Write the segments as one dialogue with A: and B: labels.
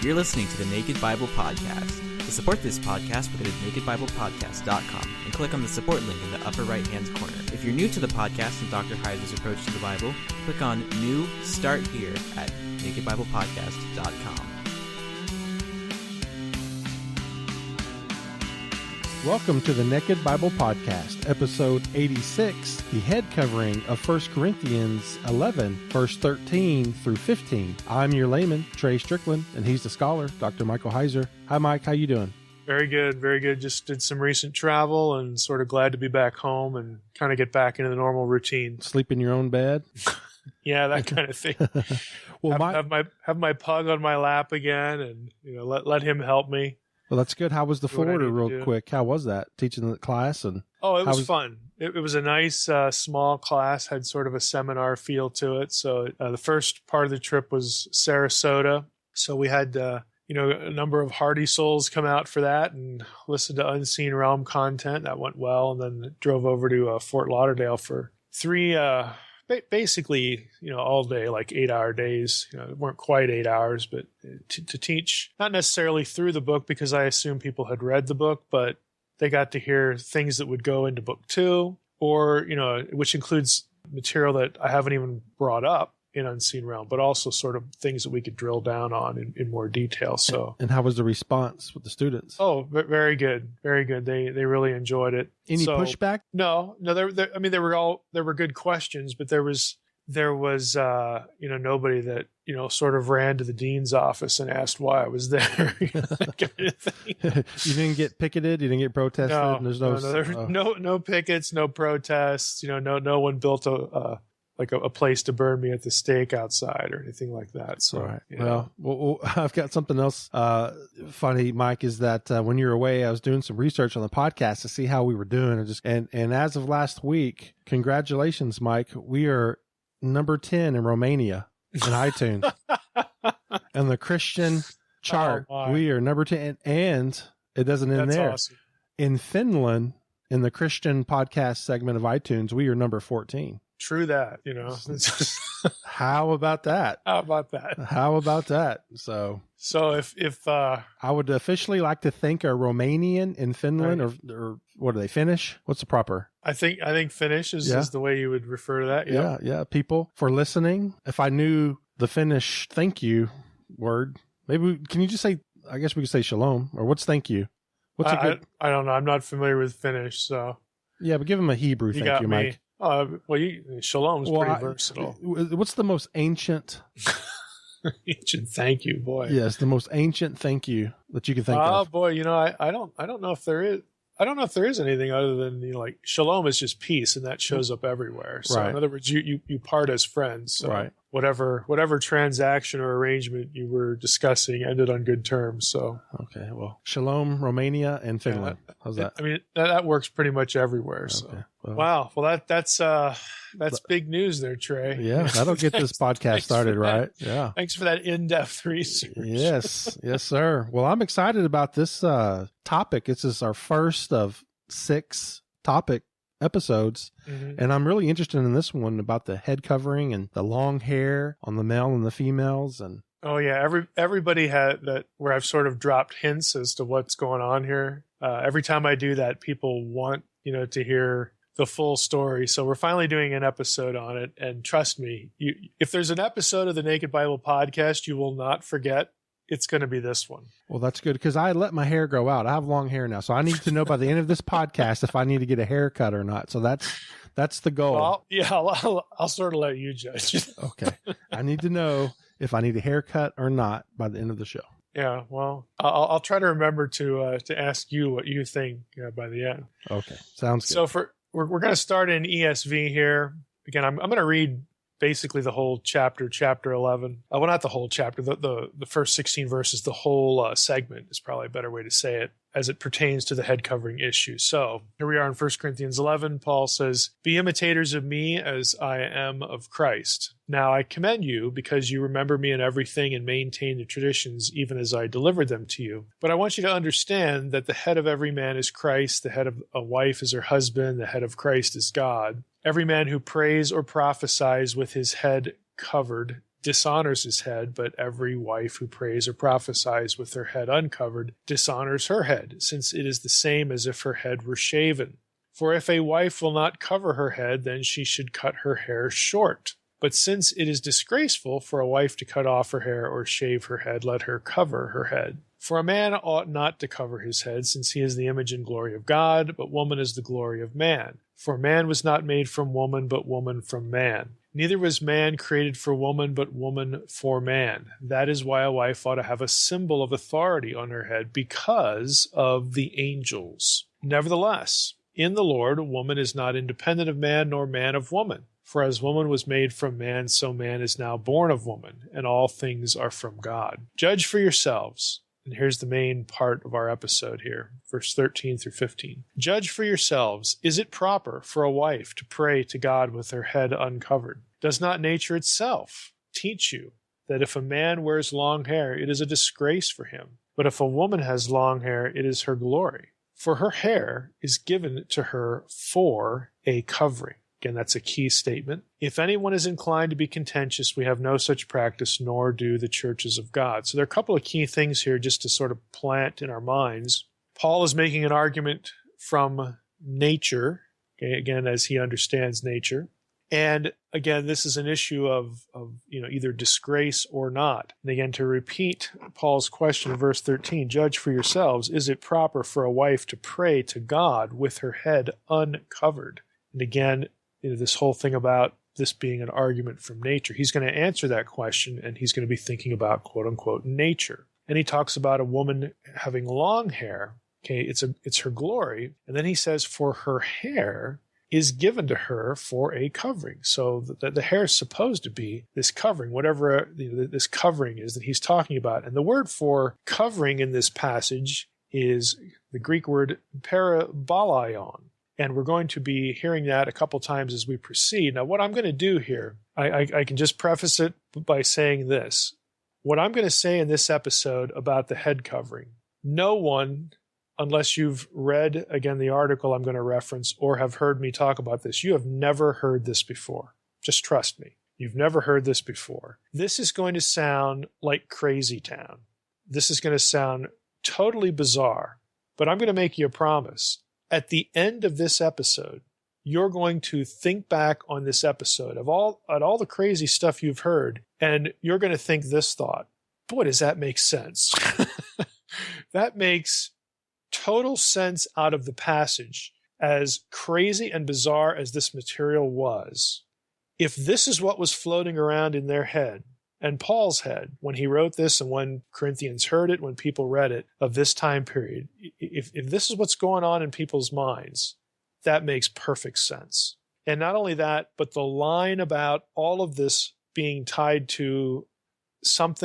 A: You're listening to the Naked Bible Podcast. To support this podcast, visit nakedbiblepodcast.com and click on the support link in the upper right-hand corner. If you're new to the podcast and Dr. Heiser's approach to the Bible, click on New Start Here at nakedbiblepodcast.com.
B: Welcome to the Naked Bible Podcast, episode 86, the head covering of 1 Corinthians 11, verse 13 through 15. I'm your layman, Trey Strickland, and he's the scholar, Dr. Michael Heiser. Hi, Mike. How you doing?
C: Very good, very good. Just did some recent travel and sort of glad to be back home and kind of get back into the normal routine.
B: Sleep in your own bed?
C: Yeah, that kind of thing.
B: Well,
C: have my pug on my lap again, and let him help me.
B: Well, that's good. How was the Florida, real quick? How was that, teaching the class? And
C: it was fun. It was a nice, small class, had sort of a seminar feel to it. So the first part of the trip was Sarasota. So we had, a number of hardy souls come out for that and listen to Unseen Realm content. That went well. And then drove over to Fort Lauderdale for three, basically, all day, like 8-hour days. It weren't quite 8 hours, but to teach, not necessarily through the book, because I assume people had read the book, but they got to hear things that would go into book 2, or, which includes material that I haven't even brought up in Unseen Realm, but also sort of things that we could drill down on in more detail. So,
B: and how was the response with the students?
C: Oh, very good, very good. They really enjoyed it.
B: Any pushback?
C: No. There were good questions, but there was nobody that sort of ran to the dean's office and asked why I was there. That kind of thing.
B: You didn't get picketed. You didn't get protested.
C: No,
B: and there's
C: no pickets, no protests. No one built a place to burn me at the stake outside or anything like that. So,
B: right. Well, I've got something else funny, Mike, is that when you were away, I was doing some research on the podcast to see how we were doing. And as of last week, congratulations, Mike. We are number 10 in Romania in iTunes. And the Christian chart, we are number 10. And it doesn't end there. Awesome. In Finland, in the Christian podcast segment of iTunes, we are number 14.
C: True that,
B: How about that?
C: How about that?
B: So
C: if
B: I would officially like to thank a Romanian in Finland, right, or what are they, Finnish? What's the proper?
C: I think Finnish is the way you would refer to that. Yep.
B: Yeah. People for listening. If I knew the Finnish thank you word, maybe can you just say? I guess we could say shalom, or what's thank you? What's a good?
C: I don't know. I'm not familiar with Finnish, so
B: yeah. But give him a Hebrew thank you, Mike.
C: Shalom's pretty versatile.
B: What's the most ancient
C: ancient thank you, boy?
B: Yes, the most ancient thank you that you can think of.
C: Oh boy, I don't know if there is. I don't know if there is anything other than like shalom is just peace, and that shows up everywhere. So
B: right.
C: In other words, you part as friends. So
B: right.
C: Whatever transaction or arrangement you were discussing ended on good terms. So
B: okay, well, shalom, Romania and Finland. How's that?
C: I mean, that works pretty much everywhere. Okay. So wow, well that's big news there, Trey.
B: Yeah, that'll get this podcast started, right? Yeah.
C: Thanks for that in-depth research.
B: Yes, sir. Well, I'm excited about this topic. This is our first of 6 topic episodes, and I'm really interested in this one about the head covering and the long hair on the male and the females. And
C: oh yeah, everybody had that, where I've sort of dropped hints as to what's going on here. Every time I do that, people want to hear the full story. So we're finally doing an episode on it, and trust me, if there's an episode of the Naked Bible Podcast, you will not forget. It's going to be this one.
B: Well, that's good, because I let my hair grow out. I have long hair now, so I need to know by the end of this podcast if I need to get a haircut or not. So that's the goal.
C: Well, I'll sort of let you judge.
B: Okay. I need to know if I need a haircut or not by the end of the show.
C: Yeah, well, I'll try to remember to ask you what you think by the end.
B: Okay, sounds good.
C: So we're going to start in ESV here. Again, I'm going to read basically the whole chapter 11. Well, not the whole chapter, the first 16 verses, the whole segment is probably a better way to say it, as it pertains to the head covering issue. So here we are in 1 Corinthians 11. Paul says, "Be imitators of me as I am of Christ. Now I commend you because you remember me in everything and maintain the traditions even as I delivered them to you. But I want you to understand that the head of every man is Christ, the head of a wife is her husband, the head of Christ is God. Every man who prays or prophesies with his head covered dishonors his head, but every wife who prays or prophesies with her head uncovered dishonors her head, since it is the same as if her head were shaven. For if a wife will not cover her head, then she should cut her hair short. But since it is disgraceful for a wife to cut off her hair or shave her head, let her cover her head. For a man ought not to cover his head, since he is the image and glory of God, but woman is the glory of man. For man was not made from woman, but woman from man. Neither was man created for woman, but woman for man. That is why a wife ought to have a symbol of authority on her head, because of the angels. Nevertheless, in the Lord, woman is not independent of man, nor man of woman. For as woman was made from man, so man is now born of woman, and all things are from God. Judge for yourselves. And here's the main part of our episode here, verse 13 through 15. Judge for yourselves, is it proper for a wife to pray to God with her head uncovered? Does not nature itself teach you that if a man wears long hair, it is a disgrace for him? But if a woman has long hair, it is her glory. For her hair is given to her for a covering. Again, that's a key statement. If anyone is inclined to be contentious, we have no such practice, nor do the churches of God. So there are a couple of key things here just to sort of plant in our minds. Paul is making an argument from nature, okay, again, as he understands nature. And again, this is an issue of either disgrace or not. And again, to repeat Paul's question in verse 13, judge for yourselves, is it proper for a wife to pray to God with her head uncovered? And again, this whole thing about this being an argument from nature. He's going to answer that question, and he's going to be thinking about quote-unquote nature. And he talks about a woman having long hair. Okay, it's her glory. And then he says, for her hair is given to her for a covering. So the hair is supposed to be this covering, whatever this covering is that he's talking about. And the word for covering in this passage is the Greek word parabolion. And we're going to be hearing that a couple times as we proceed. Now, what I'm going to do here, I can just preface it by saying this. What I'm going to say in this episode about the head covering, no one, unless you've read, again, the article I'm going to reference or have heard me talk about this, you have never heard this before. Just trust me. You've never heard this before. This is going to sound like crazy town. This is going to sound totally bizarre. But I'm going to make you a promise. At the end of this episode, you're going to think back on this episode of all the crazy stuff you've heard, and you're going to think this thought, boy, does that make sense? That makes total sense out of the passage. As crazy and bizarre as this material was, if this is what was floating around in their head, and Paul's head, when he wrote this and when Corinthians heard it, when people read it, of this time period, if this is what's going on in people's minds, that makes perfect sense. And not only that, but the line about all of this being tied to some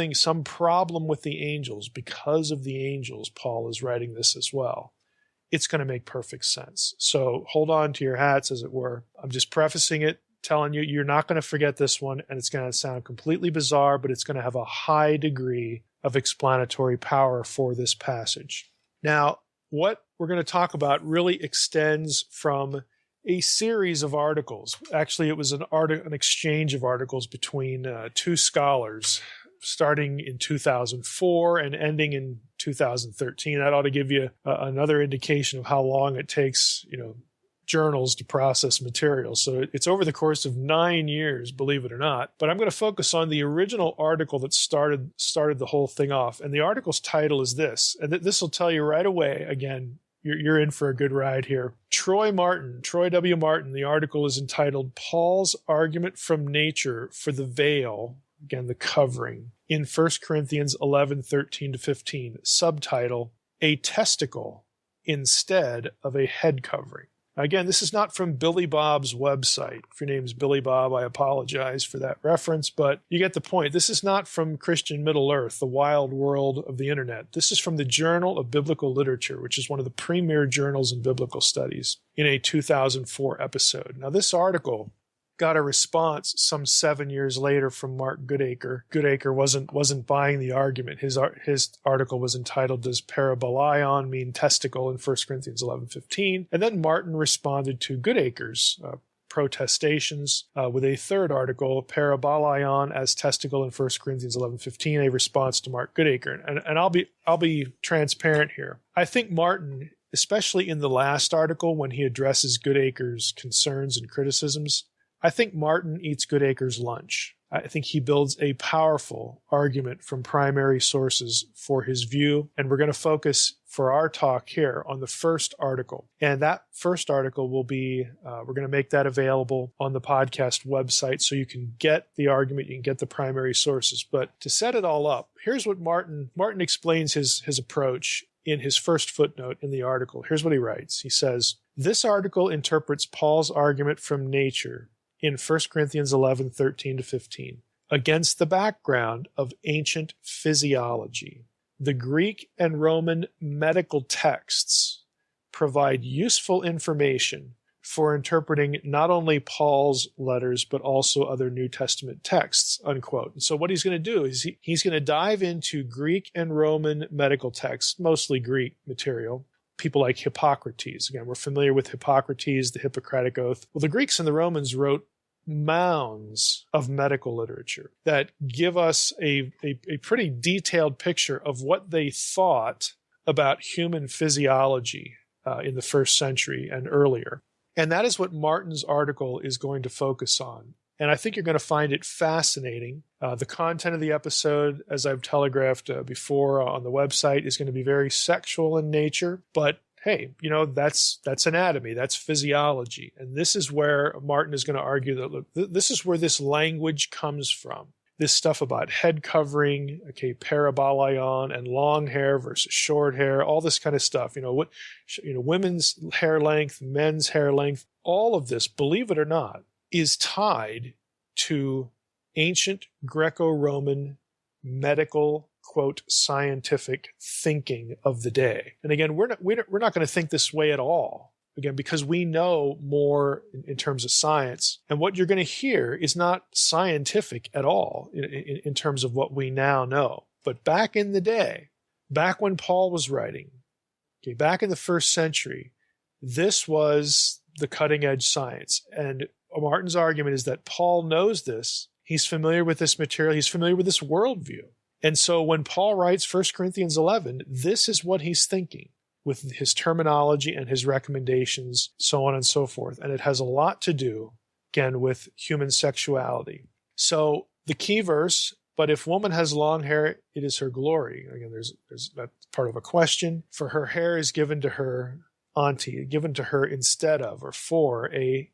C: problem with the angels, because of the angels, Paul is writing this as well. It's going to make perfect sense. So hold on to your hats, as it were. I'm just prefacing it, telling you you're not going to forget this one, and it's going to sound completely bizarre, but it's going to have a high degree of explanatory power for this passage. Now, what we're going to talk about really extends from a series of articles. Actually, it was an exchange of articles between two scholars, starting in 2004 and ending in 2013. That ought to give you another indication of how long it takes, journals to process material. So it's over the course of 9 years, believe it or not. But I'm going to focus on the original article that started the whole thing off. And the article's title is this, and this will tell you right away, again, you're in for a good ride here. Troy W. Martin, the article is entitled Paul's Argument from Nature for the Veil, again, the covering, in 1 Corinthians 11:13-15, subtitle, A Testicle Instead of a Head Covering. Again, this is not from Billy Bob's website. If your name's Billy Bob, I apologize for that reference, but you get the point. This is not from Christian Middle Earth, the wild world of the internet. This is from the Journal of Biblical Literature, which is one of the premier journals in biblical studies, in a 2004 episode. Now, this article got a response some 7 years later from Mark Goodacre. Goodacre wasn't buying the argument. His article was entitled, Does Parabolion Mean Testicle, in 1 Corinthians 11:15? And then Martin responded to Goodacre's protestations, with a third article, Parabalaion as testicle in 1 Corinthians 11:15, a response to Mark Goodacre. And I'll be transparent here. I think Martin, especially in the last article when he addresses Goodacre's concerns and criticisms, I think Martin eats Goodacre's lunch. I think he builds a powerful argument from primary sources for his view, and we're going to focus for our talk here on the first article. And that first article will be, we're going to make that available on the podcast website so you can get the argument, you can get the primary sources. But to set it all up, here's what Martin explains his approach in his first footnote in the article. Here's what he writes. He says, "This article interprets Paul's argument from nature in 1 Corinthians 11:13-15, against the background of ancient physiology. The Greek and Roman medical texts provide useful information for interpreting not only Paul's letters, but also other New Testament texts," unquote. And so what he's going to do is he's going to dive into Greek and Roman medical texts, mostly Greek material, people like Hippocrates. Again, we're familiar with Hippocrates, the Hippocratic Oath. Well, the Greeks and the Romans wrote mounds of medical literature that give us a pretty detailed picture of what they thought about human physiology in the first century and earlier. And that is what Martin's article is going to focus on. And I think you're going to find it fascinating. The content of the episode, as I've telegraphed before on the website, is going to be very sexual in nature, but hey, that's anatomy, that's physiology. And this is where Martin is going to argue that, look, this is where this language comes from. This stuff about head covering, parabalaion, and long hair versus short hair, all this kind of stuff. Women's hair length, men's hair length, all of this, believe it or not, is tied to ancient Greco-Roman medical, quote, scientific thinking of the day. And again, we're not going to think this way at all, again, because we know more in terms of science. And what you're going to hear is not scientific at all in terms of what we now know. But back in the day, back when Paul was writing, back in the first century, this was the cutting edge science. And Martin's argument is that Paul knows this. He's familiar with this material. He's familiar with this worldview. And so when Paul writes 1 Corinthians 11, this is what he's thinking with his terminology and his recommendations, so on and so forth. And it has a lot to do, again, with human sexuality. So the key verse, "But if woman has long hair, it is her glory." Again, there's that part of a question. "For her hair is given to her given to her instead of or for a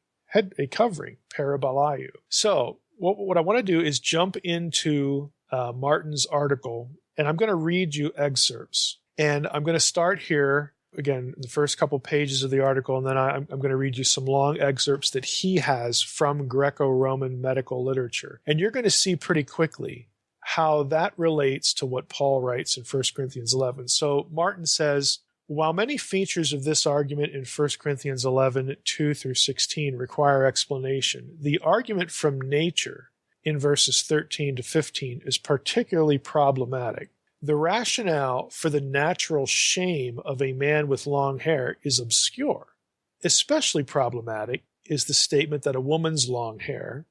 C: covering, parabalaiu." So what I want to do is jump into Martin's article, and I'm going to read you excerpts. And I'm going to start here, again, the first couple pages of the article, and then I'm going to read you some long excerpts that he has from Greco-Roman medical literature. And you're going to see pretty quickly how that relates to what Paul writes in 1 Corinthians 11. So Martin says, "While many features of this argument in 1 Corinthians 11, 2-16 require explanation, the argument from nature in verses 13-15 is particularly problematic. The rationale for the natural shame of a man with long hair is obscure. Especially problematic is the statement that a woman's long hair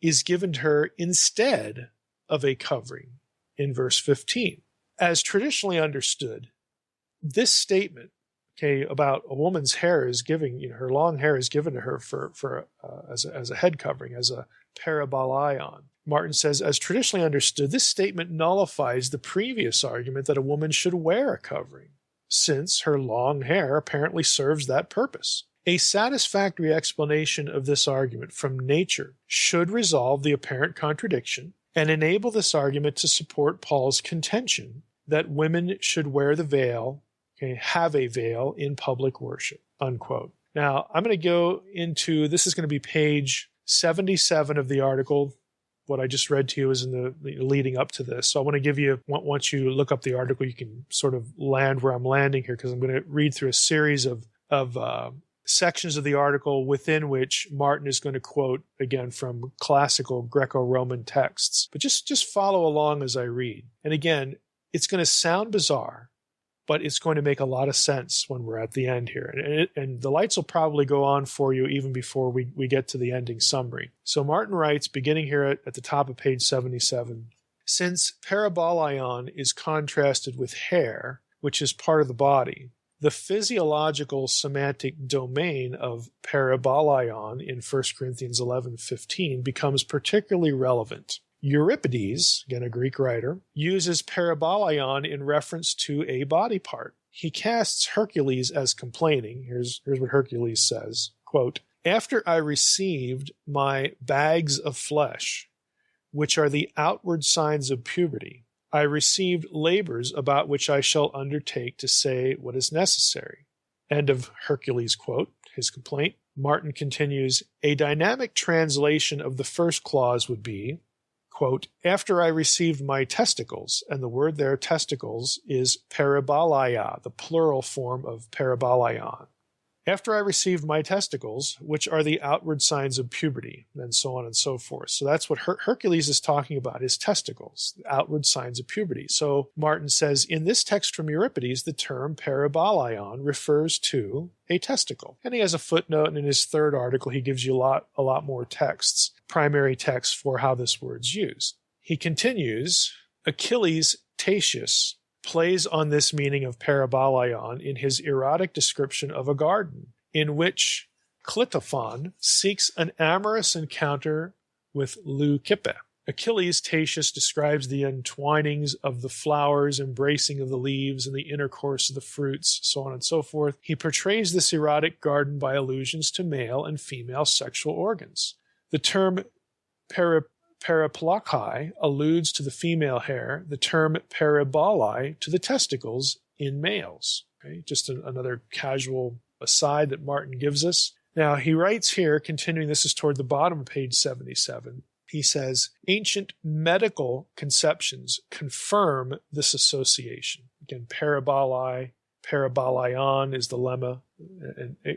C: is given to her instead of a covering in verse 15. As traditionally understood, this statement, about a woman's hair is giving, her long hair is given to her as a head covering, as a parabalaion. Martin says, as traditionally understood, this statement nullifies the previous argument that a woman should wear a covering, since her long hair apparently serves that purpose. A satisfactory explanation of this argument from nature should resolve the apparent contradiction and enable this argument to support Paul's contention that women should wear the veil, have a veil in public worship," unquote. Now, I'm going to go into, this is going to be page 77 of the article. What I just read to you is in the leading up to this. So I want to give you, once you look up the article, you can sort of land where I'm landing here, because I'm going to read through a series of sections of the article within which Martin is going to quote, again, from classical Greco-Roman texts. But just follow along as I read. And again, it's going to sound bizarre, but it's going to make a lot of sense when we're at the end here. And the lights will probably go on for you even before we get to the ending summary. So Martin writes, beginning here at the top of page 77, since parabolaion is contrasted with hair, which is part of the body, the physiological semantic domain of parabolaion in 1 Corinthians 11:15 becomes particularly relevant. Euripides, again a Greek writer, uses parabolaion in reference to a body part. He casts Hercules as complaining. Here's what Hercules says, quote, after I received my bags of flesh, which are the outward signs of puberty, I received labors about which I shall undertake to say what is necessary. End of Hercules' quote, his complaint. Martin continues, a dynamic translation of the first clause would be, quote, after I received my testicles, and the word there, testicles, is parabolaia, the plural form of parabolaion. After I received my testicles, which are the outward signs of puberty, and so on and so forth. So that's what Hercules is talking about, his testicles, the outward signs of puberty. So Martin says, in this text from Euripides, the term parabolaion refers to a testicle. And he has a footnote, and in his third article, he gives you a lot more texts, primary texts for how this word's used. He continues, Achilles Tatius plays on this meaning of parabolaion in his erotic description of a garden, in which Clitophon seeks an amorous encounter with Leucippe. Achilles Tatius describes the entwinings of the flowers, embracing of the leaves, and the intercourse of the fruits, so on and so forth. He portrays this erotic garden by allusions to male and female sexual organs. The term paraplachai alludes to the female hair, the term parabolai to the testicles in males. Okay? Just another casual aside that Martin gives us. Now, he writes here, continuing, this is toward the bottom of page 77, he says, ancient medical conceptions confirm this association. Again, parabolaion is the lemma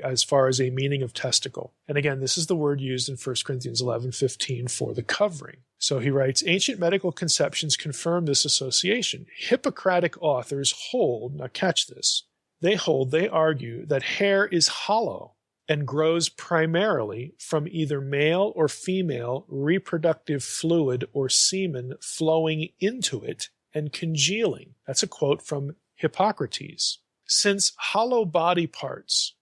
C: as far as a meaning of testicle. And again, this is the word used in 1 Corinthians 11:15 for the covering. So he writes, ancient medical conceptions confirm this association. Hippocratic authors hold, now catch this, they argue that hair is hollow and grows primarily from either male or female reproductive fluid or semen flowing into it and congealing. That's a quote from Hippocrates. Since hollow body parts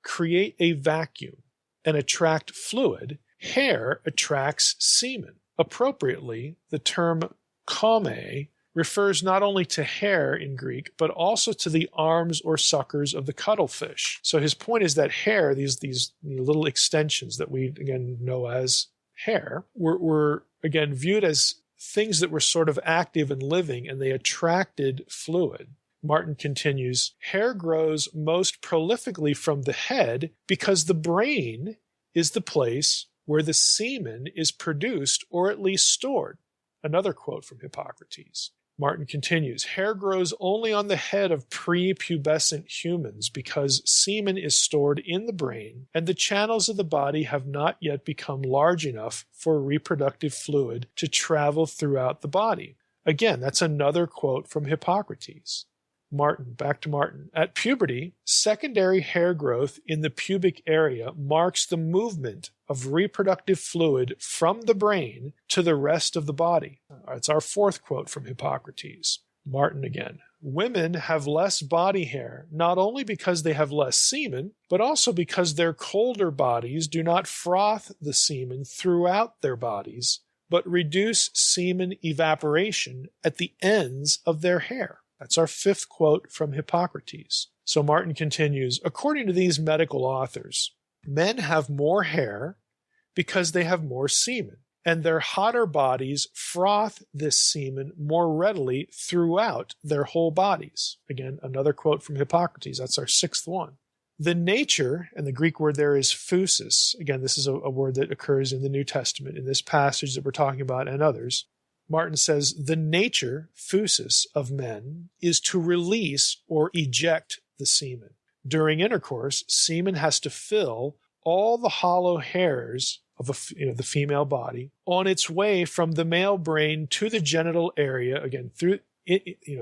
C: create a vacuum and attract fluid, hair attracts semen. Appropriately, the term chome refers not only to hair in Greek, but also to the arms or suckers of the cuttlefish. So his point is that hair, these little extensions that we, again, know as hair, were again, viewed as things that were sort of active and living, and they attracted fluid. Martin continues, hair grows most prolifically from the head because the brain is the place where the semen is produced or at least stored. Another quote from Hippocrates. Martin continues, hair grows only on the head of prepubescent humans because semen is stored in the brain and the channels of the body have not yet become large enough for reproductive fluid to travel throughout the body. Again, that's another quote from Hippocrates. Martin, back to Martin. At puberty, secondary hair growth in the pubic area marks the movement of reproductive fluid from the brain to the rest of the body. It's our fourth quote from Hippocrates. Martin again. Women have less body hair, not only because they have less semen, but also because their colder bodies do not froth the semen throughout their bodies, but reduce semen evaporation at the ends of their hair. That's our fifth quote from Hippocrates. So Martin continues, according to these medical authors, men have more hair because they have more semen, and their hotter bodies froth this semen more readily throughout their whole bodies. Again, another quote from Hippocrates. That's our sixth one. The nature, and the Greek word there is phusis. Again, this is a word that occurs in the New Testament, in this passage that we're talking about and others. Martin says, the nature, phusis, of men is to release or eject the semen. During intercourse, semen has to fill all the hollow hairs of the female body on its way from the male brain to the genital area, again,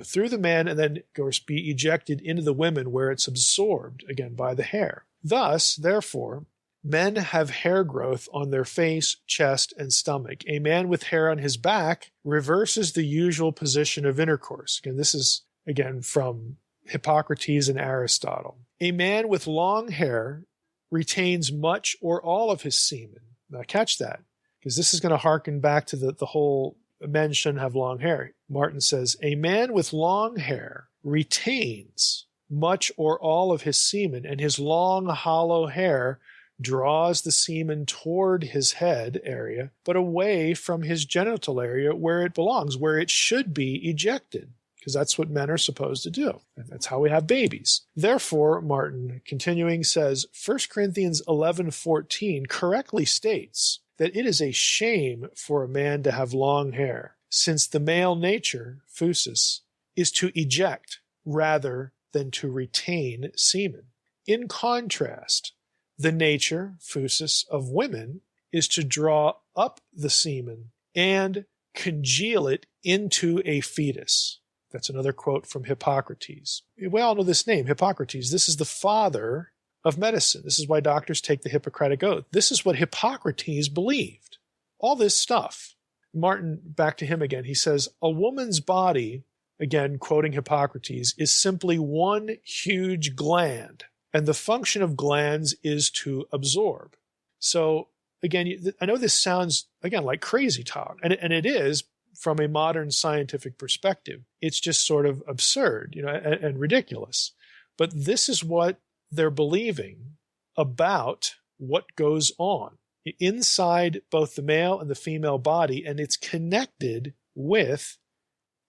C: through the man and then, of course, be ejected into the women where it's absorbed, again, by the hair. Thus, therefore, men have hair growth on their face, chest, and stomach. A man with hair on his back reverses the usual position of intercourse. Again, this is, again, from Hippocrates and Aristotle. A man with long hair retains much or all of his semen. Now, catch that, because this is going to harken back to the whole men shouldn't have long hair. Martin says, a man with long hair retains much or all of his semen, and his long, hollow hair draws the semen toward his head area, but away from his genital area where it belongs, where it should be ejected, because that's what men are supposed to do. And that's how we have babies. Therefore, Martin, continuing, says, 1 Corinthians 11:14 correctly states that it is a shame for a man to have long hair, since the male nature, phusis, is to eject rather than to retain semen. In contrast, the nature, phusis, of women is to draw up the semen and congeal it into a fetus. That's another quote from Hippocrates. We all know this name, Hippocrates. This is the father of medicine. This is why doctors take the Hippocratic Oath. This is what Hippocrates believed. All this stuff. Martin, back to him again, he says, a woman's body, again quoting Hippocrates, is simply one huge gland, and the function of glands is to absorb. So, again, I know this sounds, again, like crazy talk, and it is from a modern scientific perspective. It's just sort of absurd, and ridiculous. But this is what they're believing about what goes on inside both the male and the female body, and it's connected with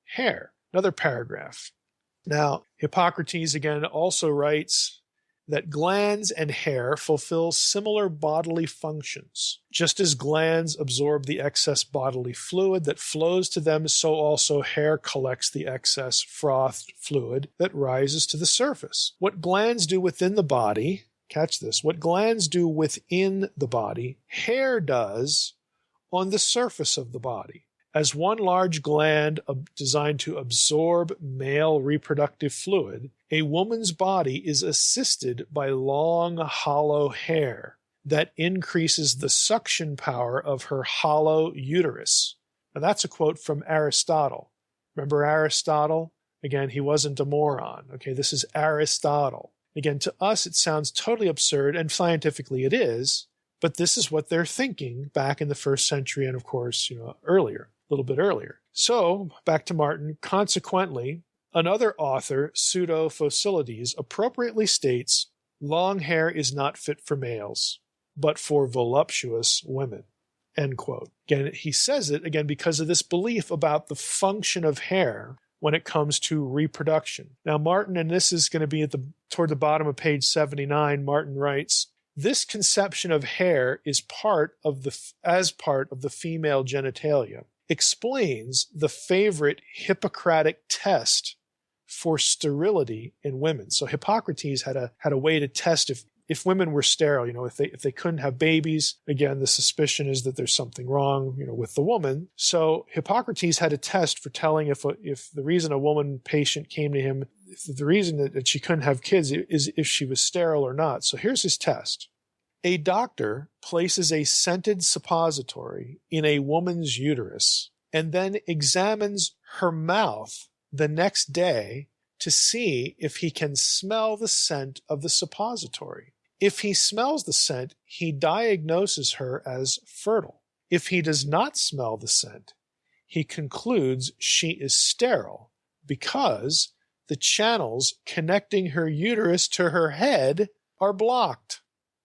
C: hair. Another paragraph. Now, Hippocrates again also writes that glands and hair fulfill similar bodily functions. Just as glands absorb the excess bodily fluid that flows to them, so also hair collects the excess frothed fluid that rises to the surface. What glands do within the body, catch this, what glands do within the body, hair does on the surface of the body. As one large gland designed to absorb male reproductive fluid, a woman's body is assisted by long, hollow hair that increases the suction power of her hollow uterus. Now that's a quote from Aristotle. Remember Aristotle? Again, he wasn't a moron. Okay, this is Aristotle. Again, to us it sounds totally absurd, and scientifically it is, but this is what they're thinking back in the first century and, of course, earlier. A little bit earlier. So, back to Martin, consequently, another author, Pseudo-Phocylides, appropriately states, long hair is not fit for males, but for voluptuous women. End quote. Again, he says it, again, because of this belief about the function of hair when it comes to reproduction. Now, Martin, and this is going to be toward the bottom of page 79, Martin writes, this conception of hair is part of the female genitalia, explains the favorite Hippocratic test for sterility in women. So Hippocrates had a way to test if women were sterile, if they couldn't have babies. Again, the suspicion is that there's something wrong, with the woman. So Hippocrates had a test for telling if the reason a woman patient came to him, if the reason that she couldn't have kids is if she was sterile or not. So here's his test. A doctor places a scented suppository in a woman's uterus and then examines her mouth the next day to see if he can smell the scent of the suppository. If he smells the scent, he diagnoses her as fertile. If he does not smell the scent, he concludes she is sterile because the channels connecting her uterus to her head are blocked.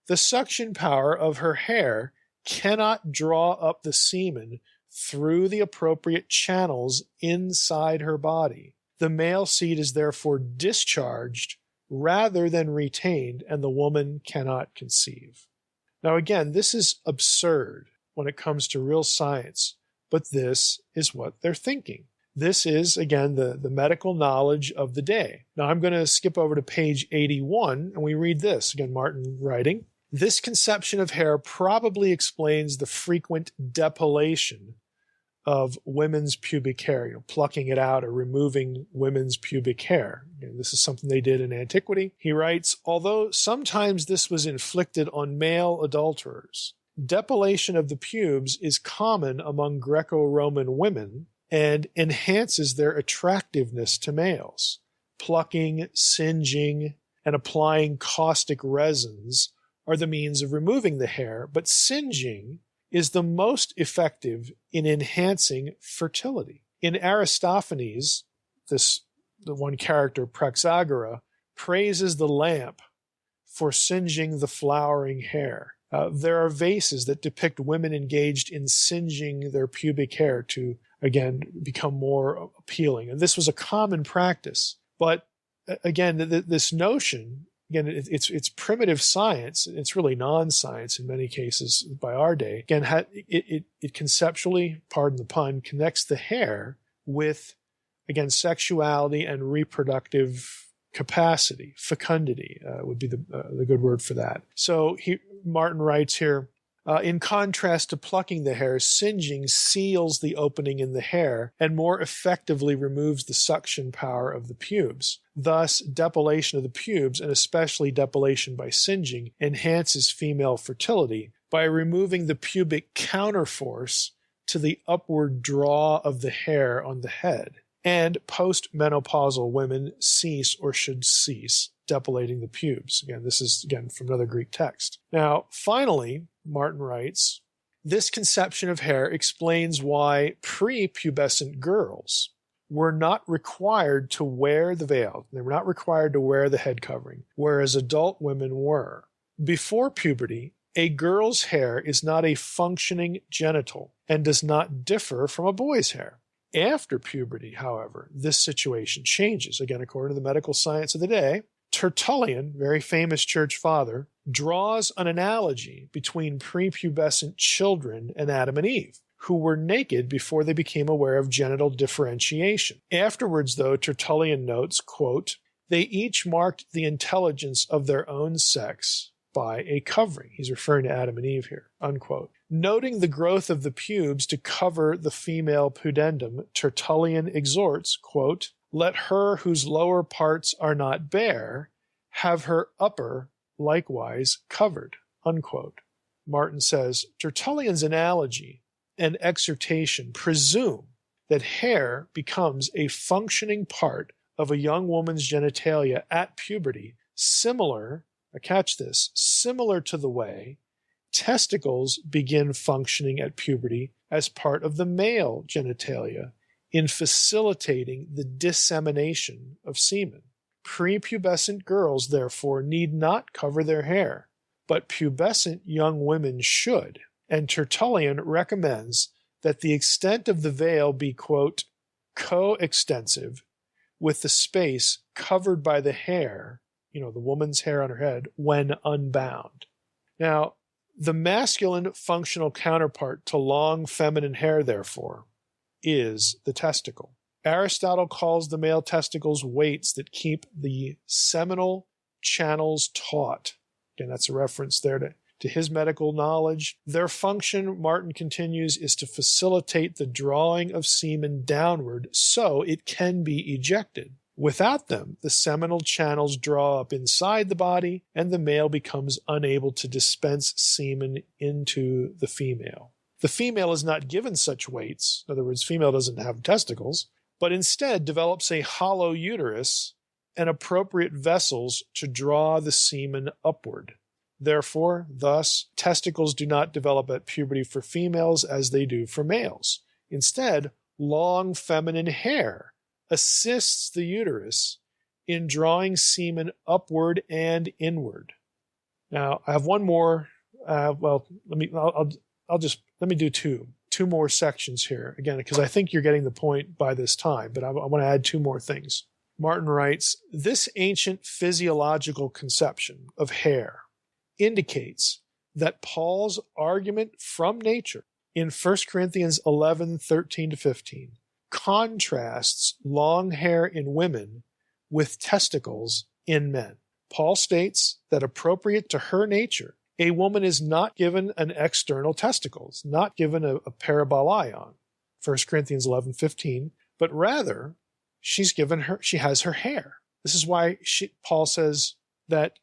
C: The suction power of her hair cannot draw up the semen through the appropriate channels inside her body. The male seed is therefore discharged rather than retained, and the woman cannot conceive. Now again, this is absurd when it comes to real science, but this is what they're thinking. This is, again, the medical knowledge of the day. Now I'm going to skip over to page 81, and we read this. Again, Martin writing, this conception of hair probably explains the frequent depilation of women's pubic hair, plucking it out or removing women's pubic hair. This is something they did in antiquity. He writes, although sometimes this was inflicted on male adulterers, depilation of the pubes is common among Greco-Roman women and enhances their attractiveness to males. Plucking, singeing, and applying caustic resins are the means of removing the hair, but singeing is the most effective in enhancing fertility. In Aristophanes, the one character, Praxagora, praises the lamp for singeing the flowering hair. There are vases that depict women engaged in singeing their pubic hair to, again, become more appealing. And this was a common practice. But again, this notion, again, it's primitive science. It's really non-science in many cases by our day. Again, it conceptually, pardon the pun, connects the hair with, again, sexuality and reproductive capacity. Fecundity would be the good word for that. So Martin writes here, in contrast to plucking the hair, singeing seals the opening in the hair and more effectively removes the suction power of the pubes. Thus, depilation of the pubes, and especially depilation by singeing, enhances female fertility by removing the pubic counterforce to the upward draw of the hair on the head. And postmenopausal women cease or should cease depilating the pubes. Again, this is, from another Greek text. Now, finally, Martin writes, this conception of hair explains why prepubescent girls were not required to wear the veil. They were not required to wear the head covering, whereas adult women were. Before puberty, a girl's hair is not a functioning genital and does not differ from a boy's hair. After puberty, however, this situation changes. Again, according to the medical science of the day, Tertullian, very famous church father, draws an analogy between prepubescent children and Adam and Eve, who were naked before they became aware of genital differentiation. Afterwards, though, Tertullian notes, quote, they each marked the intelligence of their own sex by a covering. He's referring to Adam and Eve here, unquote. Noting the growth of the pubes to cover the female pudendum, Tertullian exhorts, quote, let her whose lower parts are not bare have her upper likewise covered, unquote. Martin says, Tertullian's analogy and exhortation presume that hair becomes a functioning part of a young woman's genitalia at puberty, similar to the way testicles begin functioning at puberty as part of the male genitalia in facilitating the dissemination of semen. Prepubescent girls, therefore, need not cover their hair, but pubescent young women should, and Tertullian recommends that the extent of the veil be, quote, coextensive with the space covered by the hair, the woman's hair on her head, when unbound. Now, the masculine functional counterpart to long feminine hair, therefore, is the testicle. Aristotle calls the male testicles weights that keep the seminal channels taut. Again, that's a reference there to his medical knowledge. Their function, Martin continues, is to facilitate the drawing of semen downward so it can be ejected. Without them, the seminal channels draw up inside the body, and the male becomes unable to dispense semen into the female. The female is not given such weights. In other words, female doesn't have testicles, but instead develops a hollow uterus and appropriate vessels to draw the semen upward. Therefore, thus, testicles do not develop at puberty for females as they do for males. Instead, long feminine hair assists the uterus in drawing semen upward and inward. Now, I have one more. Let me do two more sections here again, because I think you're getting the point by this time. But I want to add two more things. Martin writes, this ancient physiological conception of hair indicates that Paul's argument from nature in 1 Corinthians 11:13-15 contrasts long hair in women with testicles in men. Paul states that appropriate to her nature, a woman is not given an external testicle, is not given a parabolaion. 1 Corinthians 11:15, but rather she has her hair. This is why Paul says that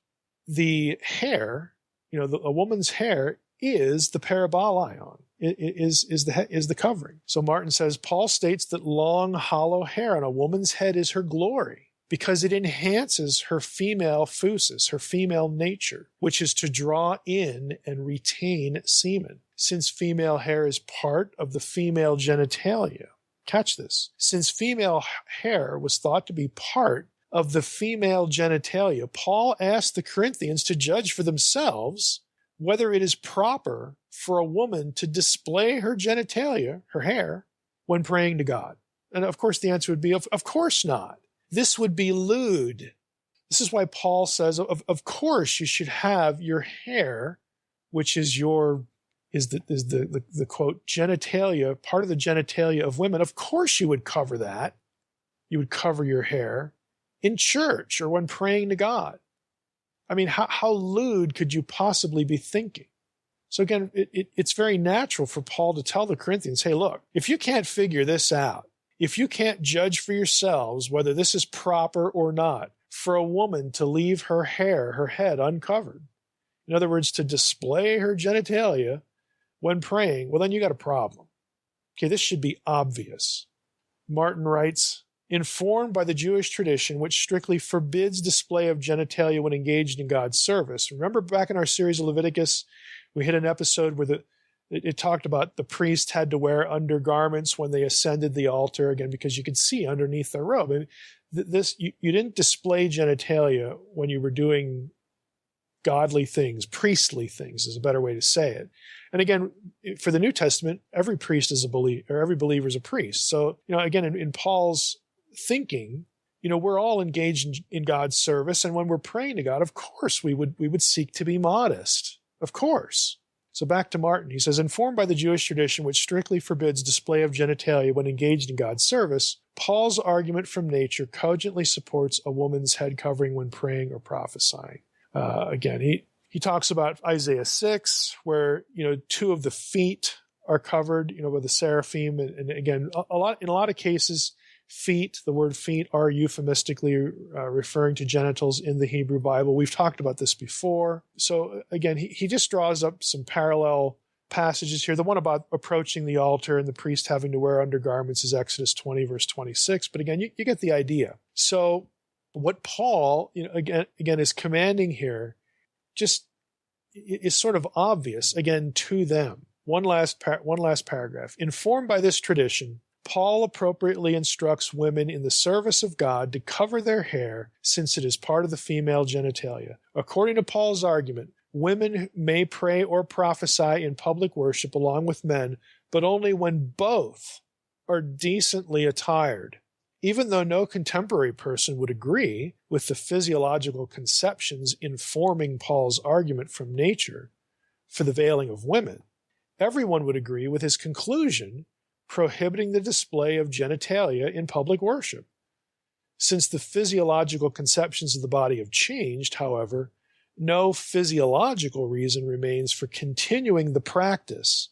C: the hair, a woman's hair is the parabalaion, is the covering. So Martin says, Paul states that long, hollow hair on a woman's head is her glory because it enhances her female phusis, her female nature, which is to draw in and retain semen. Since female hair is part of the female genitalia, catch this, since female hair was thought to be part of the female genitalia, Paul asked the Corinthians to judge for themselves whether it is proper for a woman to display her genitalia, her hair, when praying to God. And of course the answer would be, of course not. This would be lewd. This is why Paul says, of course you should have your hair, which is the quote genitalia, part of the genitalia of women. Of course you would cover that. You would cover your hair in church or when praying to God. I mean, how lewd could you possibly be thinking? So again, it's very natural for Paul to tell the Corinthians, hey, look, if you can't figure this out, if you can't judge for yourselves whether this is proper or not for a woman to leave her hair, her head uncovered, in other words, to display her genitalia when praying, well, then you got a problem. Okay, this should be obvious. Martin writes, informed by the Jewish tradition, which strictly forbids display of genitalia when engaged in God's service. Remember back in our series of Leviticus, we had an episode where it talked about the priest had to wear undergarments when they ascended the altar, again, because you could see underneath their robe. And you didn't display genitalia when you were doing godly things, priestly things is a better way to say it. And again, for the New Testament, every priest is a believer, or every believer is a priest. So, again, in Paul's thinking, we're all engaged in God's service. And when we're praying to God, of course, we would seek to be modest. Of course. So back to Martin. He says, informed by the Jewish tradition, which strictly forbids display of genitalia when engaged in God's service, Paul's argument from nature cogently supports a woman's head covering when praying or prophesying. Again, he talks about Isaiah 6, where, two of the feet are covered, with the seraphim. And again, in a lot of cases, feet, the word feet, are euphemistically referring to genitals in the Hebrew Bible. We've talked about this before. So again, he just draws up some parallel passages here. The one about approaching the altar and the priest having to wear undergarments is Exodus 20, verse 26. But again, you get the idea. So what Paul, again is commanding here just is sort of obvious, again, to them. One last paragraph. Informed by this tradition, Paul appropriately instructs women in the service of God to cover their hair since it is part of the female genitalia. According to Paul's argument, women may pray or prophesy in public worship along with men, but only when both are decently attired. Even though no contemporary person would agree with the physiological conceptions informing Paul's argument from nature for the veiling of women, everyone would agree with his conclusion prohibiting the display of genitalia in public worship. Since the physiological conceptions of the body have changed, however, no physiological reason remains for continuing the practice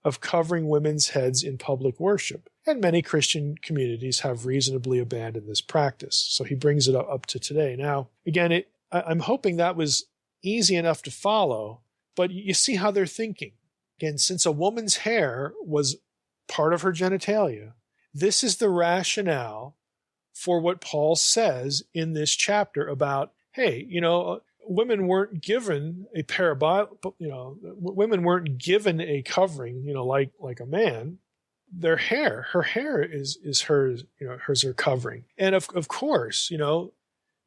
C: of covering women's heads in public worship, and many Christian communities have reasonably abandoned this practice. So he brings it up to today. Now, again, I'm hoping that was easy enough to follow, but you see how they're thinking. Again, since a woman's hair was part of her genitalia, this is the rationale for what Paul says in this chapter about, hey, women weren't given a women weren't given a covering, like a man. Their hair, her hair is hers, hers are covering. And of course,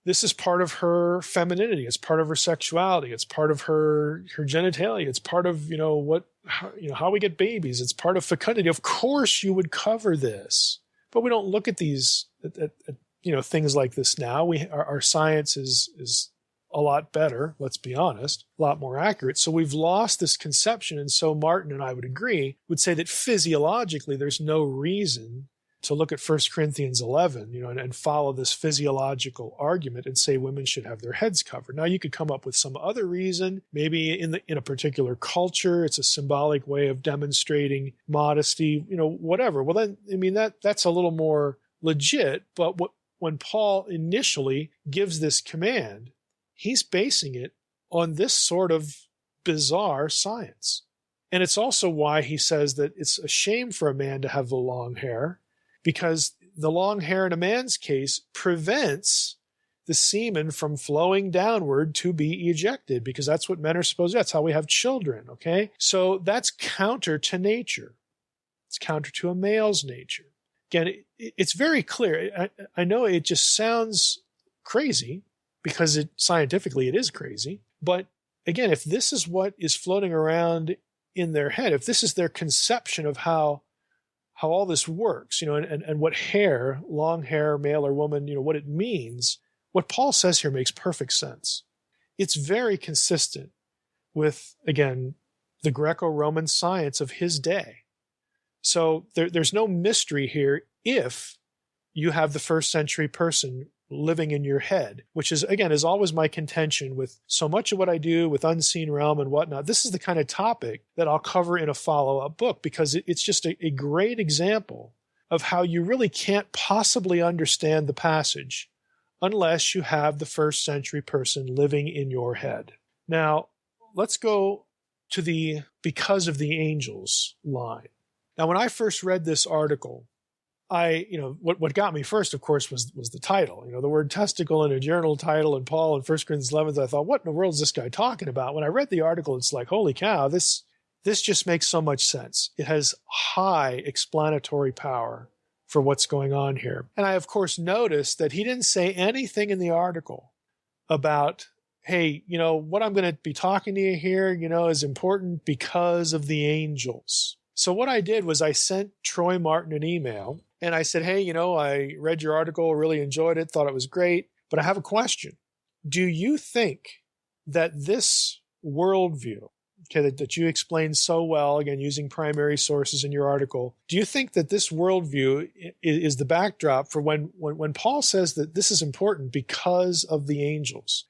C: this is part of her femininity. It's part of her sexuality. It's part of her genitalia. It's part of, how we get babies. It's part of fecundity. Of course you would cover this, but we don't look at these, things like this now. Our science is a lot better, let's be honest, a lot more accurate. So we've lost this conception. And so Martin, and I would agree, would say that physiologically, there's no reason to look at 1 Corinthians 11, and follow this physiological argument and say women should have their heads covered. Now, you could come up with some other reason. Maybe in a particular culture, it's a symbolic way of demonstrating modesty, whatever. Well, then, that's a little more legit. But when Paul initially gives this command, he's basing it on this sort of bizarre science. And it's also why he says that it's a shame for a man to have the long hair, because the long hair in a man's case prevents the semen from flowing downward to be ejected, because that's what men are supposed to do. That's how we have children, okay? So that's counter to nature. It's counter to a male's nature. Again, it's very clear. I know it just sounds crazy, because scientifically it is crazy. But again, if this is what is floating around in their head, if this is their conception of how all this works, and what hair, long hair, male or woman, what it means, what Paul says here makes perfect sense. It's very consistent with, again, the Greco-Roman science of his day. So there's no mystery here if you have the first century person living in your head, which is always my contention with so much of what I do with Unseen Realm and whatnot. This is the kind of topic that I'll cover in a follow-up book, because it's just a great example of how you really can't possibly understand the passage unless you have the first century person living in your head. Now, let's go to the because of the angels line. Now, when I first read this article, what got me first, of course, was the title. The word testicle in a journal title and Paul in 1 Corinthians 11. I thought, what in the world is this guy talking about? When I read the article, it's like, holy cow, this just makes so much sense. It has high explanatory power for what's going on here. And I, of course, noticed that he didn't say anything in the article about, hey, what I'm going to be talking to you here, is important because of the angels. So what I did was I sent Troy Martin an email, and I said, hey, I read your article, really enjoyed it, thought it was great, but I have a question. Do you think that this worldview, that you explained so well, again, using primary sources in your article, do you think that this worldview is the backdrop for when Paul says that this is important because of the angels,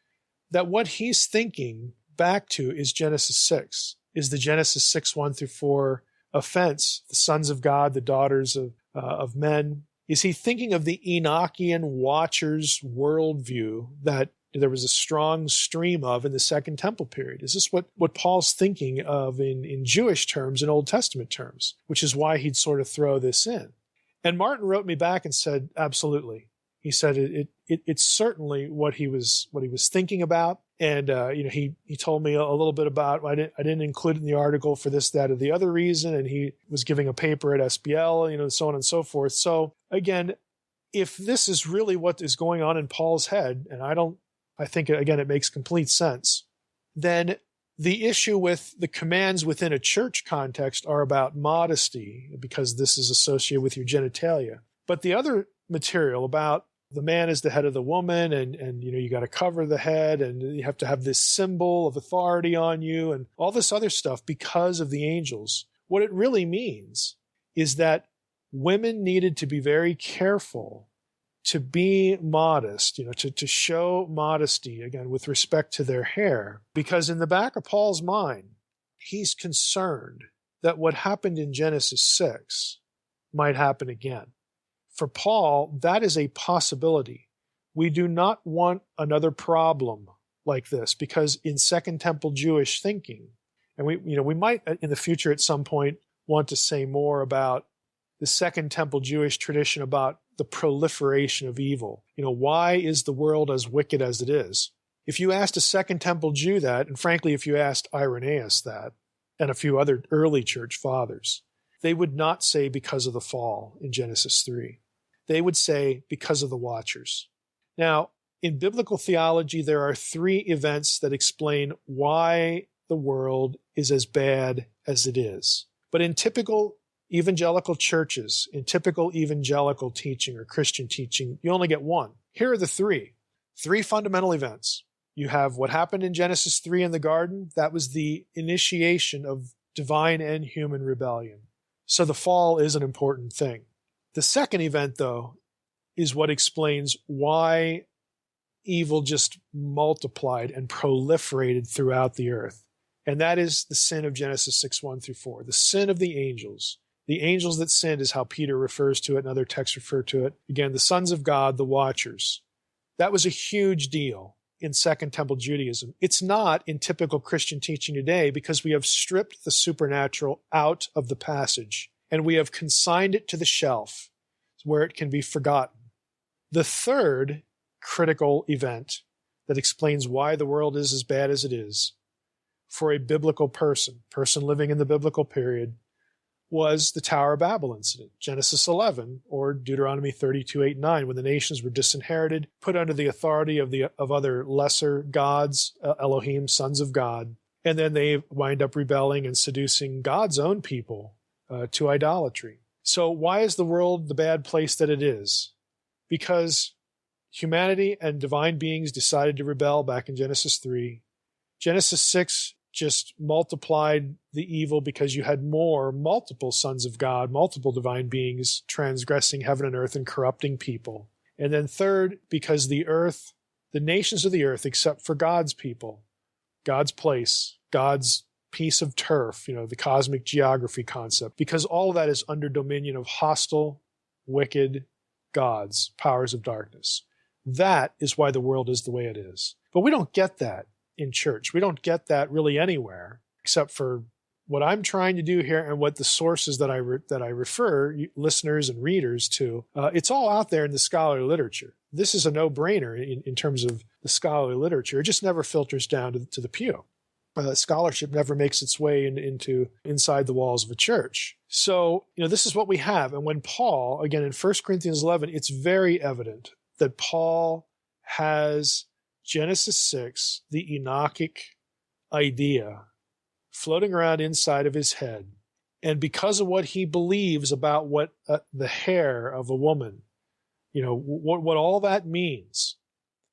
C: that what he's thinking back to is Genesis 6, is the Genesis 6, 1 through 4 offense, the sons of God, the daughters of men? Is he thinking of the Enochian Watchers worldview that there was a strong stream of in the Second Temple period? Is this what Paul's thinking of in Jewish terms, in Old Testament terms, which is why he'd sort of throw this in? And Martin wrote me back and said, absolutely. He said it's certainly what he was thinking about. And he told me a little bit about, I didn't include it in the article for this, that, or the other reason. And he was giving a paper at SBL, so on and so forth. So again, if this is really what is going on in Paul's head, and I think again, it makes complete sense, then the issue with the commands within a church context are about modesty, because this is associated with your genitalia. But the other material about the man is the head of the woman, and you got to cover the head, and you have to have this symbol of authority on you, and all this other stuff because of the angels. What it really means is that women needed to be very careful to be modest, to show modesty, again, with respect to their hair, because in the back of Paul's mind, he's concerned that what happened in Genesis 6 might happen again. For Paul, that is a possibility. We do not want another problem like this, because in Second Temple Jewish thinking, and we might in the future at some point want to say more about the Second Temple Jewish tradition about the proliferation of evil. Why is the world as wicked as it is? If you asked a Second Temple Jew that, and frankly, if you asked Irenaeus that, and a few other early church fathers, they would not say because of the fall in Genesis 3. They would say because of the Watchers. Now, in biblical theology, there are 3 events that explain why the world is as bad as it is. But in typical evangelical churches, in typical evangelical teaching or Christian teaching, you only get one. Here are the 3 fundamental events. You have what happened in Genesis 3 in the garden. That was the initiation of divine and human rebellion. So the fall is an important thing. The second event, though, is what explains why evil just multiplied and proliferated throughout the earth. And that is the sin of Genesis 6:1-4, the sin of the angels. The angels that sinned is how Peter refers to it and other texts refer to it. Again, the sons of God, the watchers. That was a huge deal in Second Temple Judaism. It's not in typical Christian teaching today because we have stripped the supernatural out of the passage and we have consigned it to the shelf where it can be forgotten. The third critical event that explains why the world is as bad as it is for a biblical person living in the biblical period, was the Tower of Babel incident, Genesis 11 or Deuteronomy 32:8-9, when the nations were disinherited, put under the authority of other lesser gods, Elohim, sons of God, and then they wind up rebelling and seducing God's own people to idolatry. So why is the world the bad place that it is? Because humanity and divine beings decided to rebel back in Genesis 3. Genesis 6 just multiplied the evil because you had multiple sons of God, multiple divine beings transgressing heaven and earth and corrupting people. And then third, because the earth, the nations of the earth, except for God's people, God's place, God's piece of turf, the cosmic geography concept, because all of that is under dominion of hostile, wicked gods, powers of darkness. That is why the world is the way it is. But we don't get that in church. We don't get that really anywhere, except for what I'm trying to do here and what the sources that I refer listeners and readers to. It's all out there in the scholarly literature. This is a no-brainer in terms of the scholarly literature. It just never filters down to the pew. Scholarship never makes its way inside the walls of a church. So, this is what we have. And when Paul, again, in 1 Corinthians 11, it's very evident that Paul has Genesis 6, the Enochic idea, floating around inside of his head. And because of what he believes about what the hair of a woman, what all that means,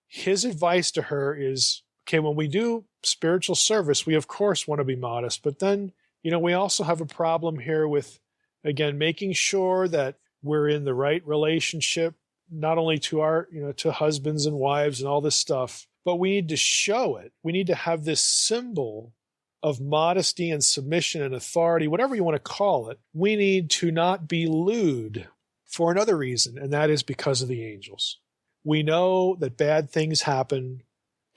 C: his advice to her is, okay, when we do spiritual service, we of course want to be modest, but then, we also have a problem here with, again, making sure that we're in the right relationship, not only to our, to husbands and wives and all this stuff, but we need to show it. We need to have this symbol of modesty and submission and authority, whatever you want to call it. We need to not be lewd for another reason, and that is because of the angels. We know that bad things happen,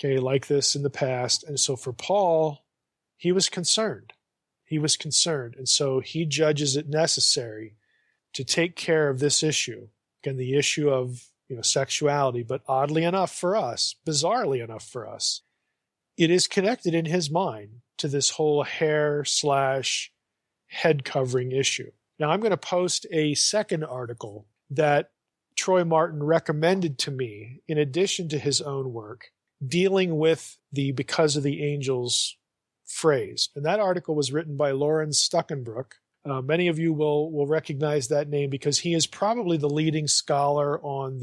C: like this in the past. And so for Paul, he was concerned. And so he judges it necessary to take care of this issue. Again, the issue of sexuality, but oddly enough for us, bizarrely enough for us, it is connected in his mind to this whole hair/head covering issue. Now, I'm going to post a second article that Troy Martin recommended to me in addition to his own work, dealing with the because of the angels phrase. And that article was written by Lauren Stuckenbrook. Many of you will recognize that name because he is probably the leading scholar on